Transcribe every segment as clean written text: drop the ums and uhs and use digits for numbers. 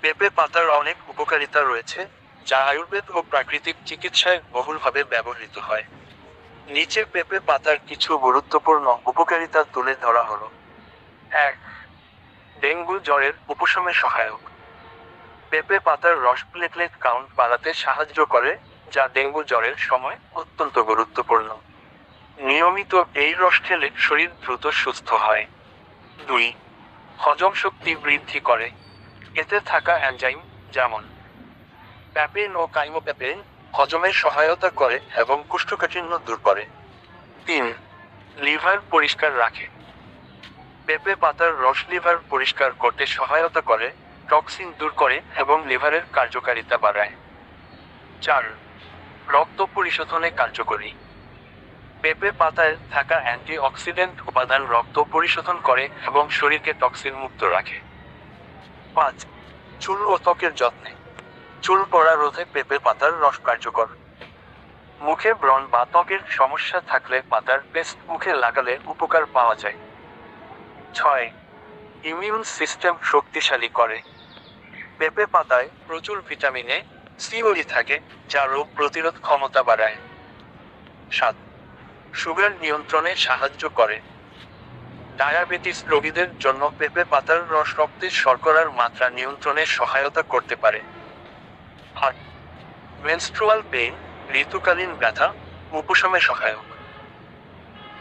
পেঁপে পাতার অনেক উপকারিতা রয়েছে, যা আয়ুর্বেদ ও প্রাকৃতিক চিকিৎসায় বহুলভাবে ব্যবহৃত হয়। নিচে পেঁপে পাতার কিছু গুরুত্বপূর্ণ উপকারিতা তুলে ধরা হলো। 1. ডেঙ্গু জ্বরের উপশমে সহায়ক। পেঁপে পাতার রস প্লেটলেট কাউন্ট বাড়াতে সাহায্য করে, যা ডেঙ্গু জ্বরের সময় অত্যন্ত গুরুত্বপূর্ণ। নিয়মিত এই রস খেলে শরীর দ্রুত সুস্থ হয়। 2. হজম শক্তি বৃদ্ধি করে। এতে থাকা এনজাইম, যেমন প্যাপেন ও কাইমোপ্যাপেন, হজমে সহায়তা করে এবং কোষ্ঠকাঠিন্য দূর করে। 3. লিভার পরিষ্কার রাখে। পেঁপে পাতার রস লিভার পরিষ্কার করতে সহায়তা করে, টক্সিন দূর করে এবং লিভারের কার্যকারিতা বাড়ায়। 4. রক্ত পরিশোধনে কার্যকরী। পেঁপে পাতায় থাকা অ্যান্টিঅক্সিডেন্ট উপাদান রক্ত পরিশোধন করে এবং শরীরকে টক্সিন মুক্ত রাখে। 5. চুল ও ত্বকের যত্নে। চুল পড়া রোধে পেঁপে পাতার রস কার্যকর। মুখে ব্রণ বা ত্বকের সমস্যা থাকলে পাতার পেস্ট মুখে লাগালে উপকার পাওয়া যায়। 6. ইমিউন সিস্টেম শক্তিশালী করে। পেঁপে পাতায় প্রচুর ভিটামিন এ, সি ও ই থাকে, যা রোগ প্রতিরোধ ক্ষমতা বাড়ায়। 7. সুগার নিয়ন্ত্রণে সাহায্য করে। ডায়াবেটিস রোগীদের জন্য পেঁপে পাতার রস রক্তে শর্করার মাত্রা নিয়ন্ত্রণে সহায়তা করতে পারে। 8. মেনস্ট্রুয়াল পেইন, ঋতুকালীন ব্যথা, উপশমে সহায়ক।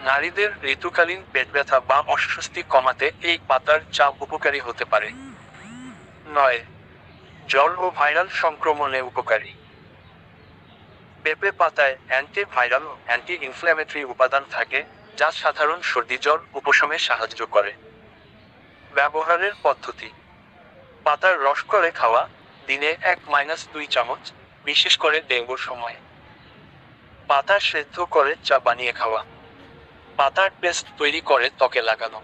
নারীদের ঋতুকালীন পেট ব্যথা বা অস্বস্তি কমাতে এই পাতার চা উপকারী হতে পারে। 9. জ্বর ও ভাইরাল সংক্রমণে উপকারী। পেঁপে পাতায় অ্যান্টিভাইরাল ও অ্যান্টি ইনফ্ল্যামেটরি উপাদান থাকে, যা সাধারণ সর্দি জ্বর উপশমে সাহায্য করে। ব্যবহারের পদ্ধতি: পাতার রস করে খাওয়া, দিনে 1-2 চামচ, বিশেষ করে ডেঙ্গুর সময়। পাতা সেদ্ধ করে চা বানিয়ে খাওয়া। পাতার পেস্ট তৈরি করে ত্বকে লাগানো।